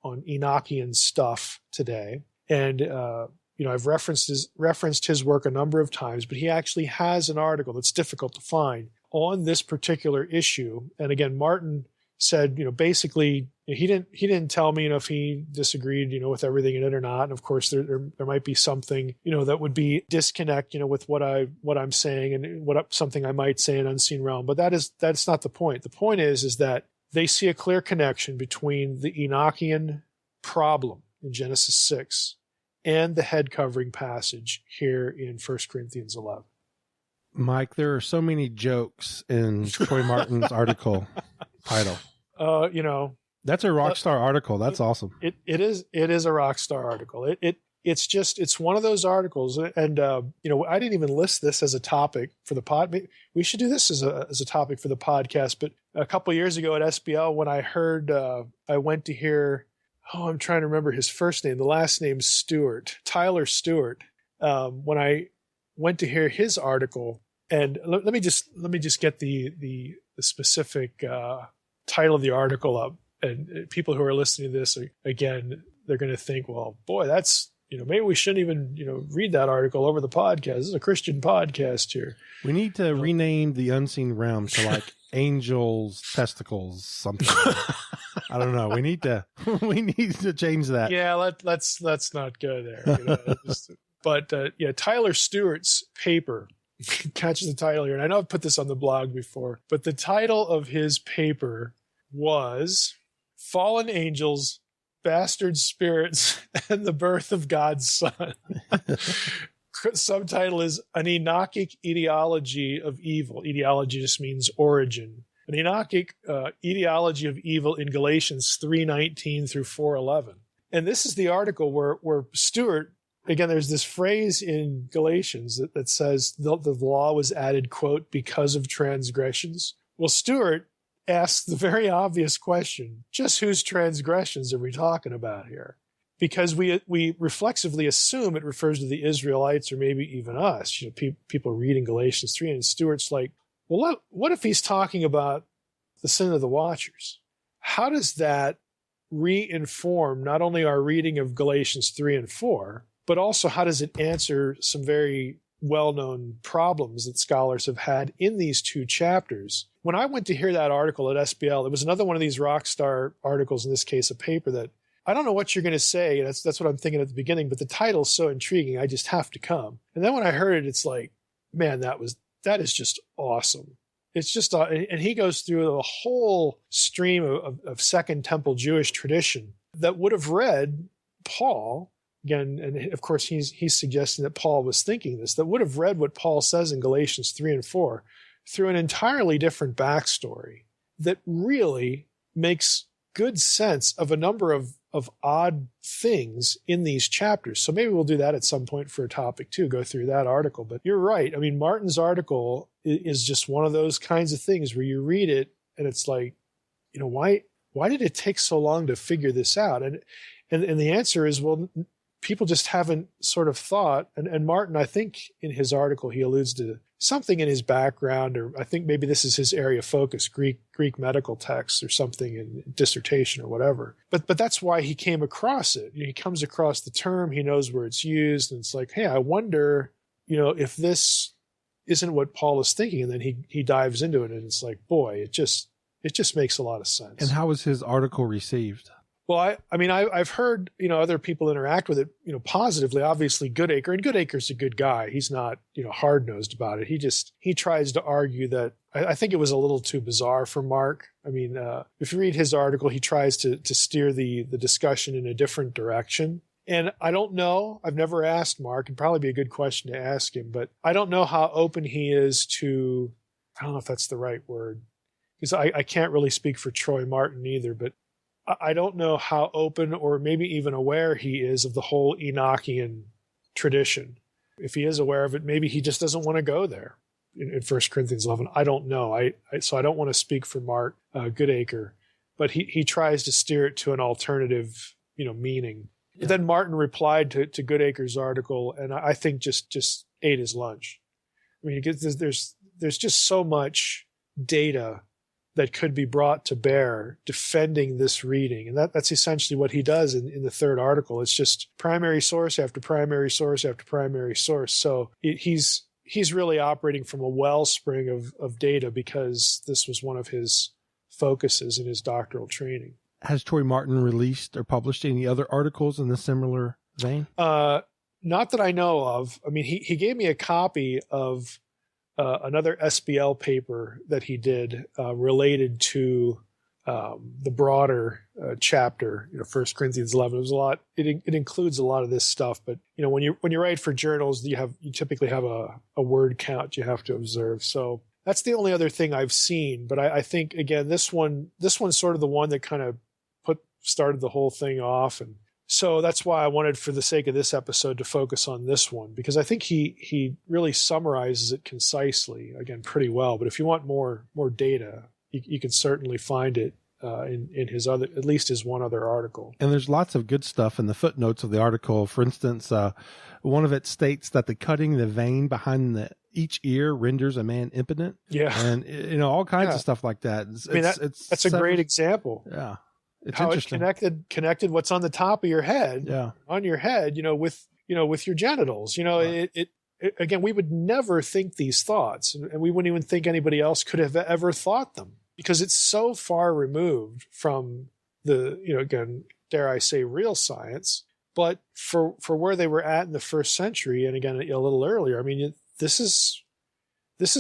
C: Enochian stuff today. And I've referenced his work a number of times, but he actually has an article that's difficult to find on this particular issue. And again, Martin said, basically he didn't tell me, if he disagreed, with everything in it or not. And of course there might be something, that would be disconnect, with what I'm saying and something I might say in unseen realm. But that's not the point. The point is that they see a clear connection between the Enochian problem in Genesis 6 and the head covering passage here in 1 Corinthians 11.
B: Mike, there are so many jokes in Troy Martin's article title. That's a rock star article. That's awesome.
C: It is a rock star article. It's one of those articles. And, I didn't even list this as a topic for the pod. We should do this as a topic for the podcast. But a couple of years ago at SBL, when I heard, I went to hear, I'm trying to remember his first name. The last name's Stewart, Tyler Stewart. When I went to hear his article, and let me just get the specific title of the article up. And people who are listening to this, again, they're going to think, well, boy, that's maybe we shouldn't even, read that article over the podcast. This is a Christian podcast here.
B: We need to rename the unseen realm to like angels, testicles, something. I don't know. We need to change that.
C: Yeah, let's not go there. But Tyler Stewart's paper catches the title here, and I know I've put this on the blog before, but the title of his paper was "Fallen Angels, Bastard Spirits, and the Birth of God's Son." Subtitle is "An Enochic Etiology of Evil." Etiology just means origin. An Enochic etiology of evil in Galatians 3:19 through 4:11. And this is the article where Stewart, again, there's this phrase in Galatians that says the law was added, quote, because of transgressions. Well, Stewart asks the very obvious question, just whose transgressions are we talking about here? Because we reflexively assume it refers to the Israelites or maybe even us, people reading Galatians 3, and Stewart's like, well, what if he's talking about the sin of the watchers? How does that re-inform not only our reading of Galatians 3 and 4, but also how does it answer some very well-known problems that scholars have had in these two chapters? When I went to hear that article at SBL, it was another one of these rock star articles, in this case a paper that I don't know what you're going to say. That's what I'm thinking at the beginning, but the title's so intriguing, I just have to come. And then when I heard it, it's like, man, that is just awesome. It's just, and he goes through a whole stream of Second Temple Jewish tradition that would have read Paul, again, and of course he's suggesting that Paul was thinking this, that would have read what Paul says in Galatians 3 and 4 through an entirely different backstory that really makes good sense of a number of odd things in these chapters. So maybe we'll do that at some point for a topic too, go through that article. But you're right. I mean, Martin's article is just one of those kinds of things where you read it and it's like, why did it take so long to figure this out? And the answer is, well, people just haven't sort of thought. And Martin, I think in his article, he alludes to something in his background, or I think maybe this is his area of focus, Greek medical texts or something in dissertation or whatever. But that's why he came across it. He comes across the term, he knows where it's used, and it's like, hey, I wonder, if this isn't what Paul is thinking. And then he dives into it, and it's like, boy, it just makes a lot of sense.
B: And how was his article received?
C: Well, I've heard, other people interact with it, positively. Obviously, Goodacre, and Goodacre's a good guy. He's not, hard-nosed about it. He tries to argue that I think it was a little too bizarre for Mark. I mean, if you read his article, he tries to steer the discussion in a different direction. And I don't know. I've never asked Mark. It'd probably be a good question to ask him, but I don't know how open he is to. I don't know if that's the right word, because I can't really speak for Troy Martin either, but I don't know how open or maybe even aware he is of the whole Enochian tradition. If he is aware of it, maybe he just doesn't want to go there in 1 Corinthians 11. I don't know. So I don't want to speak for Mark Goodacre, but he tries to steer it to an alternative, meaning. Yeah. Then Martin replied to Goodacre's article, and I think just ate his lunch. I mean, there's just so much data that could be brought to bear defending this reading. And that's essentially what he does in the third article. It's just primary source after primary source after primary source. So he's really operating from a wellspring of data, because this was one of his focuses in his doctoral training.
B: Has Troy Martin released or published any other articles in the similar vein?
C: Not that I know of. I mean, he gave me a copy of another SBL paper that he did related to the broader chapter, 1 Corinthians 11. It was a lot. It includes a lot of this stuff, but when you write for journals, you typically have a word count you have to observe. So that's the only other thing I've seen. But I think, again, this one's sort of the one that kind of started the whole thing off, and so that's why I wanted, for the sake of this episode, to focus on this one, because I think he really summarizes it concisely, again, pretty well. But if you want more data, you can certainly find it in his other, at least his one other article.
B: And there's lots of good stuff in the footnotes of the article. For instance, one of it states that the cutting the vein behind each ear renders a man impotent.
C: Yeah.
B: And, all kinds of stuff like that.
C: That's a great example.
B: Yeah. It's
C: how
B: interesting.
C: it connected what's on the top of your head,
B: Yeah.
C: on your head, with your genitals.
B: Right.
C: Again, we would never think these thoughts, and we wouldn't even think anybody else could have ever thought them, because it's so far removed from the, again, dare I say, real science. But for where they were at in the first century, and again, a little earlier, I mean, this is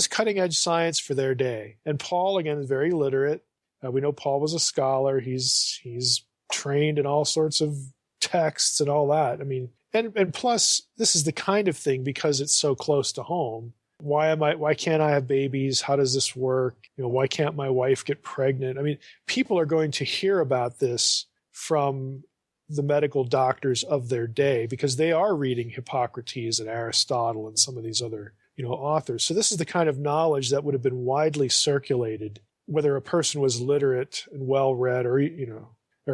C: cutting edge science for their day. And Paul, again, is very literate. We know Paul was a scholar. He's trained in all sorts of texts and all that. I mean, and plus, this is the kind of thing, because it's so close to home. Why can't I have babies? How does this work? Why can't my wife get pregnant? I mean, people are going to hear about this from the medical doctors of their day, because they are reading Hippocrates and Aristotle and some of these other, authors. So this is the kind of knowledge that would have been widely circulated, whether a person was literate and well-read or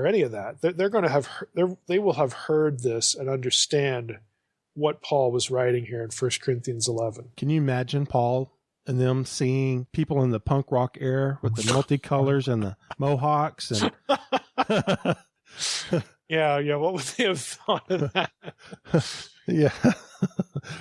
C: any of that. They will have heard this and understand what Paul was writing here in 1 Corinthians 11.
B: Can you imagine Paul and them seeing people in the punk rock era with the multicolors and the mohawks and
C: Yeah. What would they have thought of that?
B: Yeah.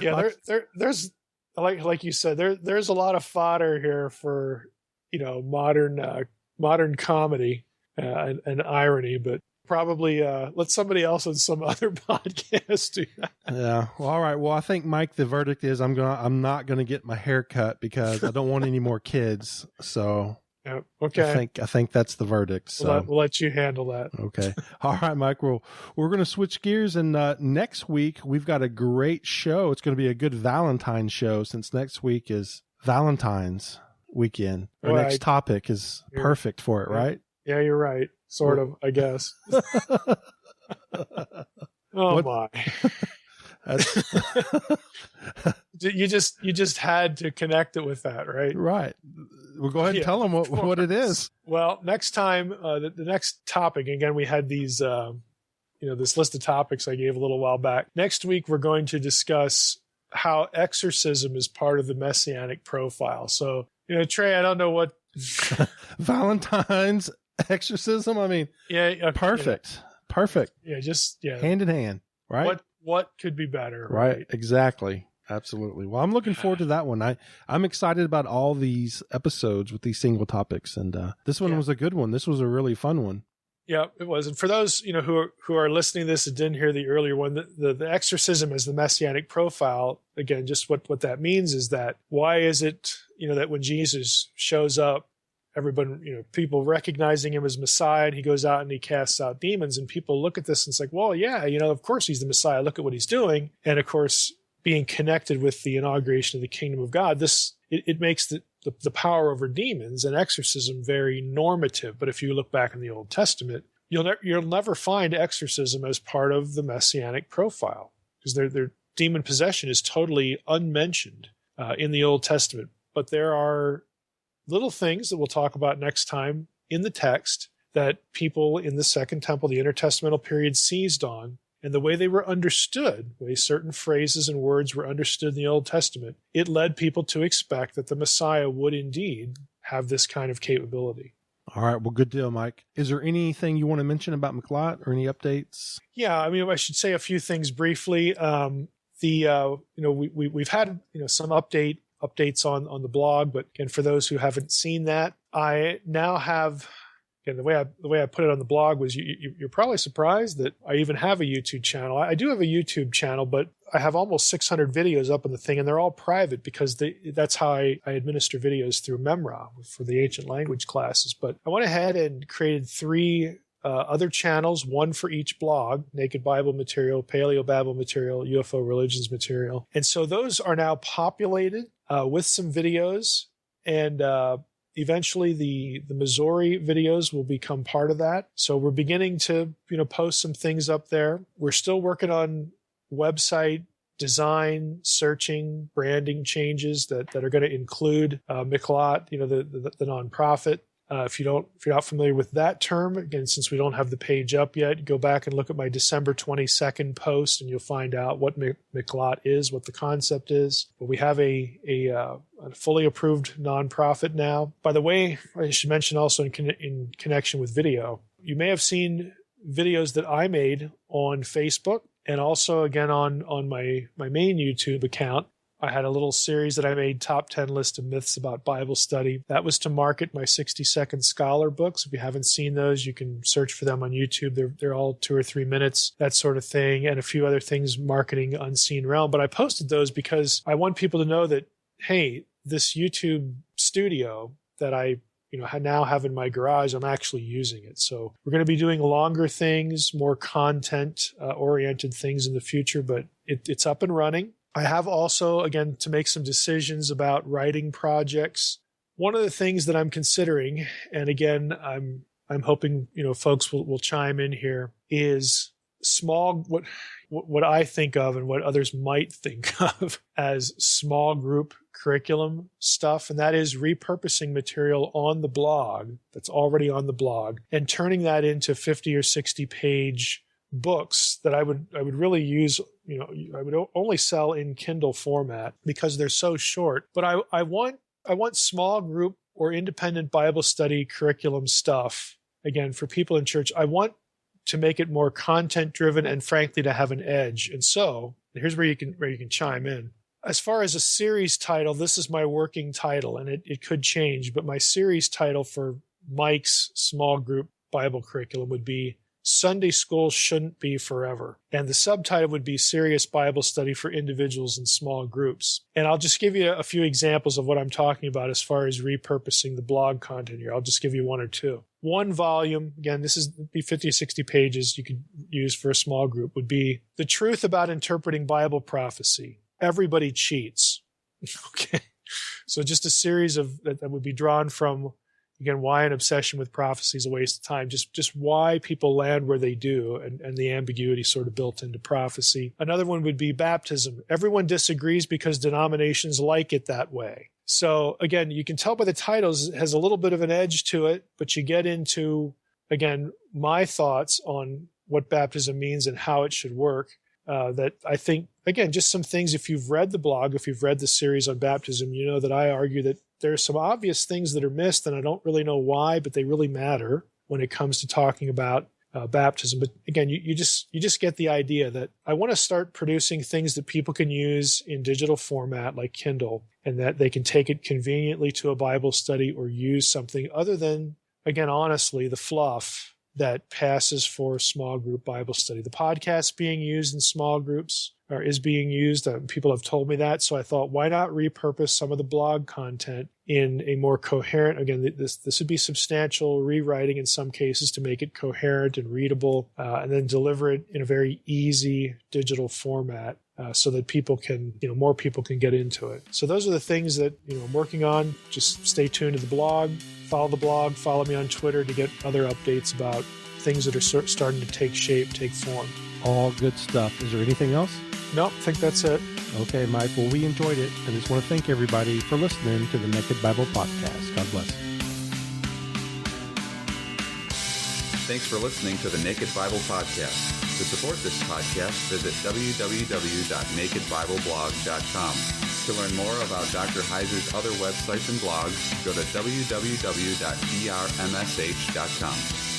C: Yeah. There's like you said, there's a lot of fodder here for, modern comedy and irony, but probably let somebody else on some other podcast do that.
B: Yeah. Well, all right. Well, I think, Mike, the verdict is I'm not gonna get my hair cut because I don't want any more kids. So
C: yeah, okay.
B: I think that's the verdict. So
C: we'll let you handle that.
B: Okay. All right, Mike. We're going to switch gears, and next week we've got a great show. It's going to be a good Valentine's show, since next week is Valentine's weekend. Our next topic is perfect for it, right?
C: Yeah, you're right. Sort of, I guess. My. You just had to connect it with that, right?
B: Right. We'll go ahead and tell them what it is.
C: Well, next time, the next topic, again, we had these, this list of topics I gave a little while back. Next week, we're going to discuss how exorcism is part of the messianic profile. So, Trey, I don't know what...
B: Valentine's exorcism? I mean, perfect. Perfect.
C: Yeah,
B: hand in hand, right?
C: What could be better?
B: Right. Exactly. Absolutely. Well, I'm looking forward to that one. I'm excited about all these episodes with these single topics, and this one was a good one. This was a really fun one.
C: Yeah, it was. And for those who are listening to this and didn't hear the earlier one, the exorcism as the messianic profile, again, just what that means is that why is it that when Jesus shows up, everyone, people recognizing him as Messiah, and he goes out and he casts out demons, and people look at this and it's like, well, yeah, of course he's the Messiah. Look at what he's doing. And of course, being connected with the inauguration of the kingdom of God, it makes the power over demons and exorcism very normative. But if you look back in the Old Testament, you'll never find exorcism as part of the messianic profile, because their demon possession is totally unmentioned in the Old Testament. But there are little things that we'll talk about next time in the text that people in the Second Temple, the intertestamental period, seized on. And the way they were understood, the way certain phrases and words were understood in the Old Testament, it led people to expect that the Messiah would indeed have this kind of capability.
B: All right. Well, good deal, Mike. Is there anything you want to mention about McLeod or any updates?
C: Yeah, I mean, I should say a few things briefly. We've had some updates on the blog, but again, for those who haven't seen that, I now have. Again, the way I put it on the blog was you're probably surprised that I even have a YouTube channel. I do have a YouTube channel, but I have almost 600 videos up on the thing, and they're all private because that's how I administer videos through Memra for the ancient language classes. But I went ahead and created 3 other channels, one for each blog: Naked Bible material, Paleo Bible material, UFO religions material. And so those are now populated with some videos, and eventually the Missouri videos will become part of that. So we're beginning to post some things up there. We're still working on website design, searching, branding changes that are going to include Miklot, the nonprofit. If you're not familiar with that term, again, since we don't have the page up yet, go back and look at my December 22nd post, and you'll find out what Miklot is, what the concept is. But we have a fully approved nonprofit now. By the way, I should mention also in connection with video, you may have seen videos that I made on Facebook and also again on my main YouTube account. I had a little series that I made, Top 10 List of Myths About Bible Study. That was to market my 60-second scholar books. If you haven't seen those, you can search for them on YouTube. They're all 2 or 3 minutes, that sort of thing, and a few other things marketing Unseen Realm. But I posted those because I want people to know that, hey, this YouTube studio that I now have in my garage, I'm actually using it. So we're going to be doing longer things, more content-oriented things in the future, but it's up and running. I have also, again, to make some decisions about writing projects. One of the things that I'm considering, and again, I'm hoping folks will chime in here, is what I think of and what others might think of as small group curriculum stuff, and that is repurposing material on the blog that's already on the blog and turning that into 50 or 60 page books that I would really use. I would only sell in Kindle format because they're so short. But I want small group or independent Bible study curriculum stuff, again, for people in church. I want to make it more content driven and frankly to have an edge. And so here's where you can chime in. As far as a series title, this is my working title, and it could change, but my series title for Mike's small group Bible curriculum would be Sunday School Shouldn't Be Forever. And the subtitle would be Serious Bible Study for Individuals and Small Groups. And I'll just give you a few examples of what I'm talking about as far as repurposing the blog content here. I'll just give you 1 or 2. One volume, again, this would be 50 or 60 pages you could use for a small group, would be The Truth About Interpreting Bible Prophecy. Everybody Cheats. Okay. So just a series of that would be drawn from, again, why an obsession with prophecy is a waste of time. Just why people land where they do and the ambiguity sort of built into prophecy. Another one would be baptism. Everyone disagrees because denominations like it that way. So again, you can tell by the titles, it has a little bit of an edge to it, but you get into, again, my thoughts on what baptism means and how it should work. That I think, again, just some things, if you've read the blog, if you've read the series on baptism, you know that I argue that there are some obvious things that are missed, and I don't really know why, but they really matter when it comes to talking about baptism. But again, you just get the idea that I want to start producing things that people can use in digital format like Kindle, and that they can take it conveniently to a Bible study or use something other than, again, honestly, the fluff that passes for small group Bible study. The podcast being used in small groups is being used. People have told me that. So I thought, why not repurpose some of the blog content in a more coherent, again, this would be substantial rewriting in some cases to make it coherent and readable, and then deliver it in a very easy digital format. So that people can, more people can get into it. So those are the things that, I'm working on. Just stay tuned to the blog, follow me on Twitter to get other updates about things that are starting to take shape, take form.
B: All good stuff. Is there anything else?
C: No, I think that's it.
B: Okay, Mike. Well, we enjoyed it. And just want to thank everybody for listening to the Naked Bible Podcast. God bless.
D: Thanks for listening to the Naked Bible Podcast. To support this podcast, visit www.nakedbibleblog.com. To learn more about Dr. Heiser's other websites and blogs, go to www.drmsh.com.